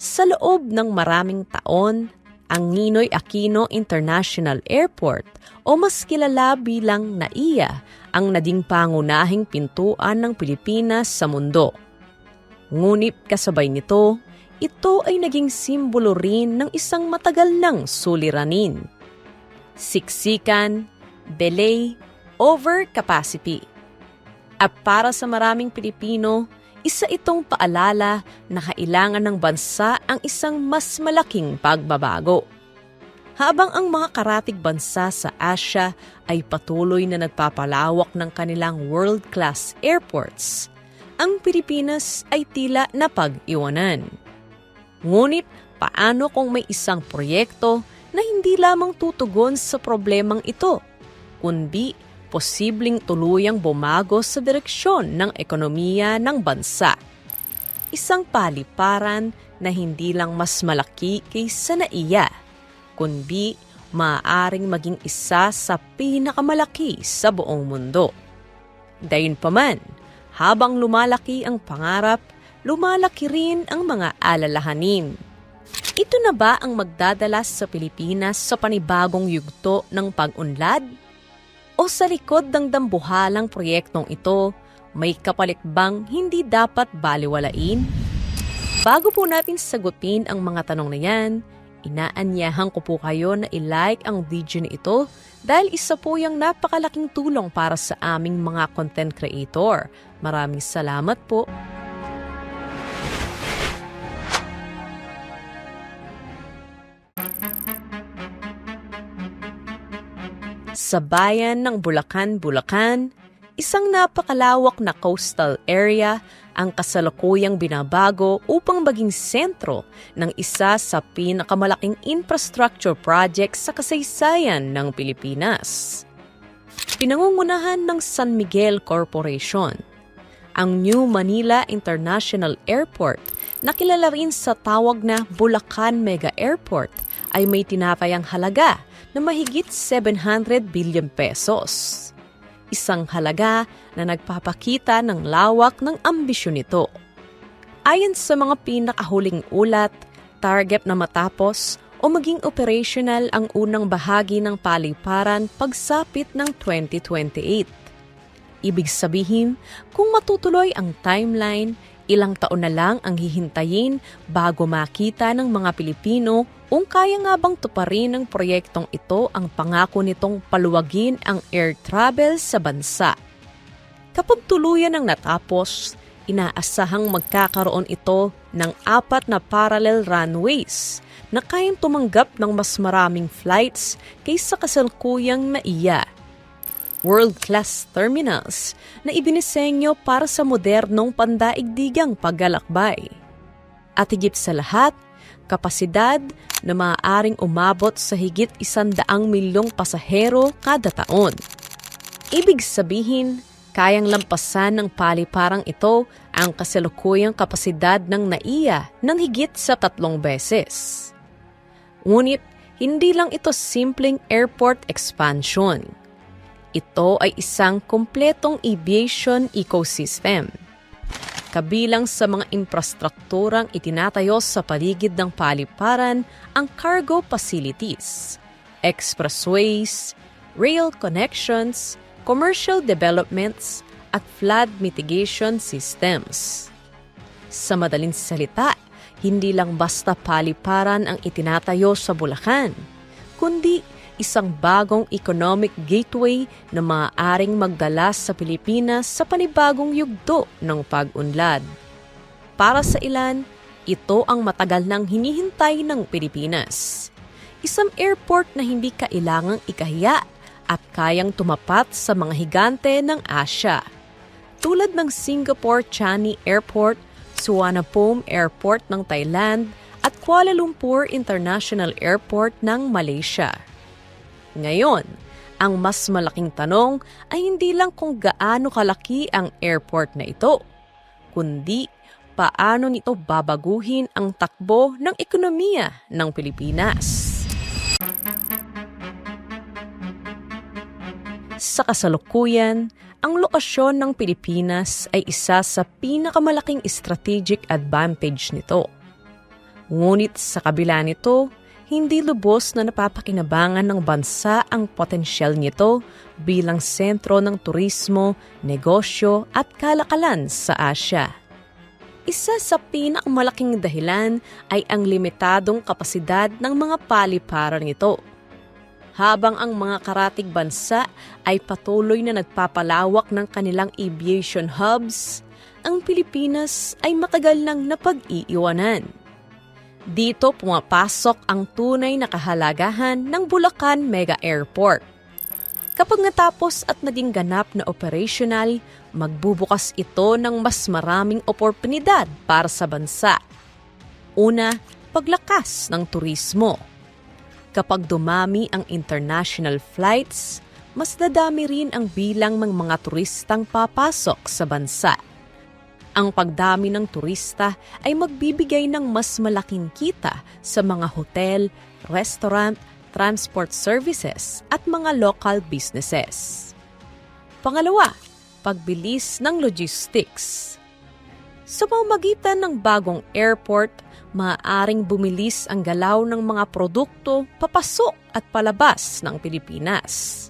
Sa loob ng maraming taon, ang Ninoy Aquino International Airport o mas kilala bilang NAIA ang naging pangunahing pintuan ng Pilipinas sa mundo. Ngunit kasabay nito, ito ay naging simbolo rin ng isang matagal ng suliranin. Siksikan, delay, overcapacity. At para sa maraming Pilipino, isa itong paalala na kailangan ng bansa ang isang mas malaking pagbabago. Habang ang mga karatig bansa sa Asia ay patuloy na nagpapalawak ng kanilang world-class airports, ang Pilipinas ay tila napag-iwanan. Ngunit paano kung may isang proyekto na hindi lamang tutugon sa problemang ito, kundi posibleng tuluyang bumago sa direksyon ng ekonomiya ng bansa? Isang paliparan na hindi lang mas malaki kaysa NAIA, kundi maaaring maging isa sa pinakamalaki sa buong mundo. Gayunpaman, habang lumalaki ang pangarap, lumalaki rin ang mga alalahanin. Ito na ba ang magdadala sa Pilipinas sa panibagong yugto ng pag-unlad? O sa likod ng dambuhalang proyektong ito, may kapalit bang hindi dapat baliwalain? Bago po natin sagutin ang mga tanong na yan, inaanyahan ko po kayo na i-like ang video na ito dahil isa po yung napakalaking tulong para sa aming mga content creator. Maraming salamat po. Sa bayan ng Bulacan, Bulacan, isang napakalawak na coastal area ang kasalukuyang binabago upang maging sentro ng isa sa pinakamalaking infrastructure project sa kasaysayan ng Pilipinas. Pinangungunahan ng San Miguel Corporation, ang New Manila International Airport na kilala rin sa tawag na Bulacan Mega Airport ay may tinatayang halaga na mahigit 700 billion pesos. Isang halaga na nagpapakita ng lawak ng ambisyon nito. Ayon sa mga pinakahuling ulat, target na matapos o maging operational ang unang bahagi ng paliparan pagsapit ng 2028. Ibig sabihin, kung matutuloy ang timeline, ilang taon na lang ang hihintayin bago makita ng mga Pilipino kung kaya nga bang tuparin ng proyektong ito ang pangako nitong paluwagin ang air travel sa bansa. Kapag tuluyan ang natapos, inaasahang magkakaroon ito ng 4 na parallel runways na kayang tumanggap ng mas maraming flights kaysa kasalukuyang NAIA. World-class terminals na ibinisenyo para sa modernong pandaigdigang paglalakbay. At higit sa lahat, kapasidad na maaaring umabot sa higit 100 milyong pasahero kada taon. Ibig sabihin, kayang lampasan ng paliparang ito ang kasalukuyang kapasidad ng NAIA ng higit sa 3 beses. Ngunit, hindi lang ito simpleng airport expansion. Ito ay isang kumpletong aviation ecosystem. Kabilang sa mga infrastrukturang itinatayo sa paligid ng paliparan ang cargo facilities, expressways, rail connections, commercial developments, at flood mitigation systems. Sa madaling salita, hindi lang basta paliparan ang itinatayo sa Bulacan, kundi isang bagong economic gateway na maaaring magdala sa Pilipinas sa panibagong yugto ng pag-unlad. Para sa ilan, ito ang matagal nang hinihintay ng Pilipinas. Isang airport na hindi kailangang ikahiya at kayang tumapat sa mga higante ng Asia. Tulad ng Singapore Changi Airport, Suvarnabhumi Airport ng Thailand at Kuala Lumpur International Airport ng Malaysia. Ngayon, ang mas malaking tanong ay hindi lang kung gaano kalaki ang airport na ito, kundi paano nito babaguhin ang takbo ng ekonomiya ng Pilipinas. Sa kasalukuyan, ang lokasyon ng Pilipinas ay isa sa pinakamalaking strategic advantage nito. Ngunit sa kabila nito, hindi lubos na napapakinabangan ng bansa ang potensyal nito bilang sentro ng turismo, negosyo at kalakalan sa Asya. Isa sa pinakamalaking dahilan ay ang limitadong kapasidad ng mga paliparan nito. Habang ang mga karatig bansa ay patuloy na nagpapalawak ng kanilang aviation hubs, ang Pilipinas ay matagal nang napag-iiwanan. Dito pumapasok ang tunay na kahalagahan ng Bulacan Mega Airport. Kapag natapos at naging ganap na operational, magbubukas ito ng mas maraming oportunidad para sa bansa. Una, paglakas ng turismo. Kapag dumami ang international flights, mas dadami rin ang bilang ng mga turistang papasok sa bansa. Ang pagdami ng turista ay magbibigay ng mas malaking kita sa mga hotel, restaurant, transport services at mga local businesses. Pangalawa, pagbilis ng logistics. Sa pamamagitan ng bagong airport, maaaring bumilis ang galaw ng mga produkto papasok at palabas ng Pilipinas.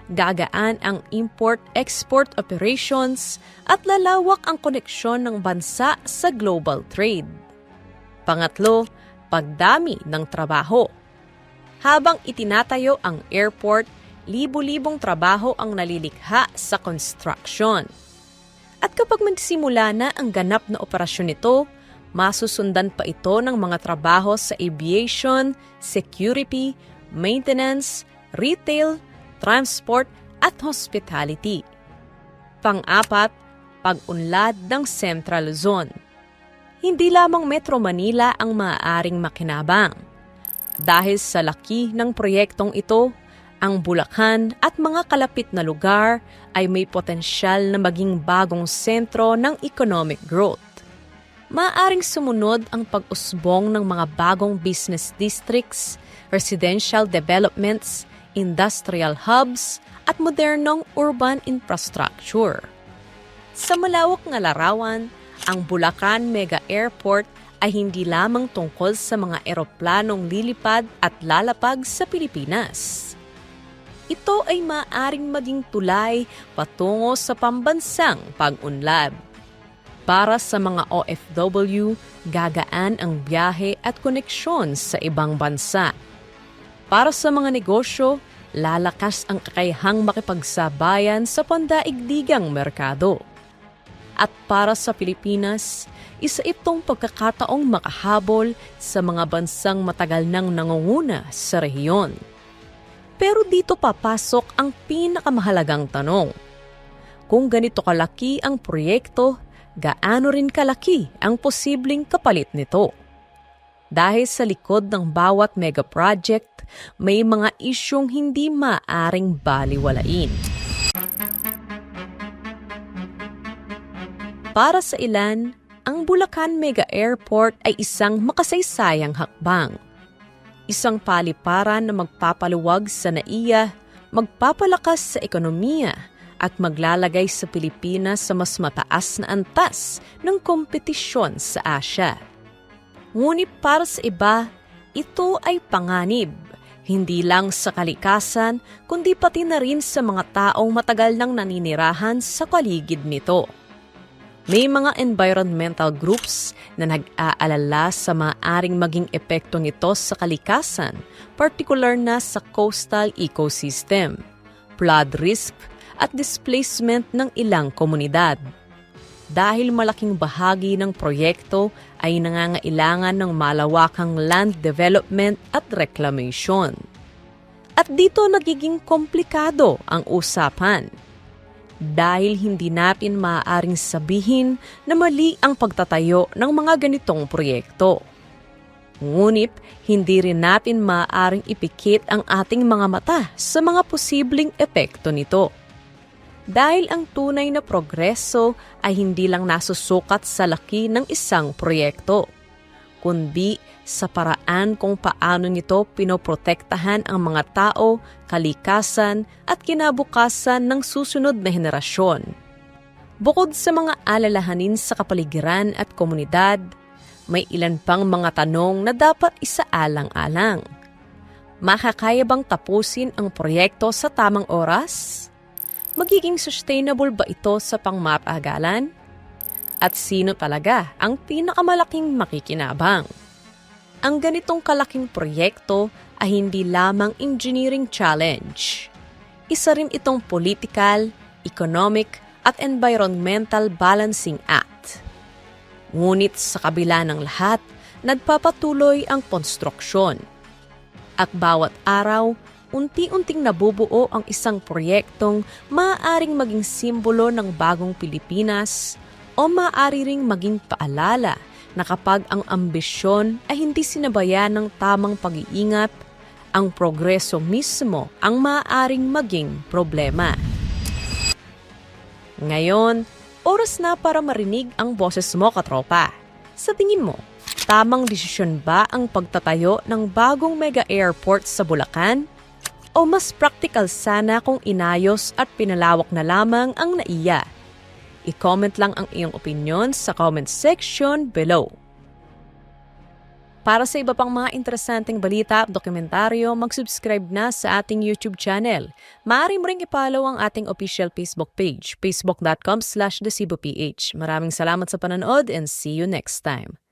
Gagaan ang import-export operations at lalawak ang koneksyon ng bansa sa global trade. Pangatlo, pagdami ng trabaho. Habang itinatayo ang airport, libu-libong trabaho ang nalilikha sa construction. At kapag magsimula na ang ganap na operasyon nito, masusundan pa ito ng mga trabaho sa aviation, security, maintenance, retail, transport at hospitality. Pang-apat, pag-unlad ng Central Zone. Hindi lamang Metro Manila ang maaaring makinabang. Dahil sa laki ng proyektong ito, ang Bulacan at mga kalapit na lugar ay may potensyal na maging bagong sentro ng economic growth. Maaaring sumunod ang pag-usbong ng mga bagong business districts, residential developments, industrial hubs, at modernong urban infrastructure. Sa malawak na larawan, ang Bulacan Mega Airport ay hindi lamang tungkol sa mga eroplanong lilipad at lalapag sa Pilipinas. Ito ay maaaring maging tulay patungo sa pambansang pag-unlad. Para sa mga OFW, gagaan ang biyahe at koneksyon sa ibang bansa. Para sa mga negosyo, lalakas ang kakayahang makipagsabayan sa pandaigdigang merkado. At para sa Pilipinas, isa itong pagkakataong makahabol sa mga bansang matagal nang nangunguna sa rehiyon. Pero dito papasok ang pinakamahalagang tanong. Kung ganito kalaki ang proyekto, gaano rin kalaki ang posibleng kapalit nito? Dahil sa likod ng bawat mega project, may mga isyong hindi maaring baliwalain. Para sa ilan, ang Bulacan Mega Airport ay isang makasaysayang hakbang. Isang paliparan na magpapaluwag sa NAIA, magpapalakas sa ekonomiya, at maglalagay sa Pilipinas sa mas mataas na antas ng kompetisyon sa Asya. Ngunit para sa iba, ito ay panganib, hindi lang sa kalikasan, kundi pati na rin sa mga taong matagal nang naninirahan sa paligid nito. May mga environmental groups na nag-aalala sa maaaring maging epekto nito sa kalikasan, particular na sa coastal ecosystem, flood risk at displacement ng ilang komunidad. Dahil malaking bahagi ng proyekto ay nangangailangan ng malawakang land development at reclamation. At dito nagiging komplikado ang usapan. Dahil hindi natin maaaring sabihin na mali ang pagtatayo ng mga ganitong proyekto. Ngunit, hindi rin natin maaaring ipikit ang ating mga mata sa mga posibleng epekto nito. Dahil ang tunay na progreso ay hindi lang nasusukat sa laki ng isang proyekto, kundi sa paraan kung paano nito pinoprotektahan ang mga tao, kalikasan at kinabukasan ng susunod na henerasyon. Bukod sa mga alalahanin sa kapaligiran at komunidad, may ilan pang mga tanong na dapat isaalang-alang. Makakaya bang tapusin ang proyekto sa tamang oras? Magiging sustainable ba ito sa pangmatagalan? At sino talaga ang pinakamalaking makikinabang? Ang ganitong kalaking proyekto ay hindi lamang engineering challenge. Isa rin itong political, economic at environmental balancing act. Ngunit sa kabila ng lahat, nagpapatuloy ang konstruksyon. At bawat araw, unti-unting nabubuo ang isang proyektong maaaring maging simbolo ng bagong Pilipinas o maaari ring maging paalala na kapag ang ambisyon ay hindi sinabayan ng tamang pag-iingat, ang progreso mismo ang maaaring maging problema. Ngayon, oras na para marinig ang boses mo, katropa. Sa tingin mo, tamang desisyon ba ang pagtatayo ng bagong mega airport sa Bulacan? O mas practical sana kung inayos at pinalawak na lamang ang NAIA? I-comment lang ang iyong opinion sa comment section below. Para sa iba pang mga interesanteng balita at dokumentaryo, mag-subscribe na sa ating YouTube channel. Maaari mo ring i-follow ang ating official Facebook page, facebook.com/thecebuph. Maraming salamat sa panonood and see you next time.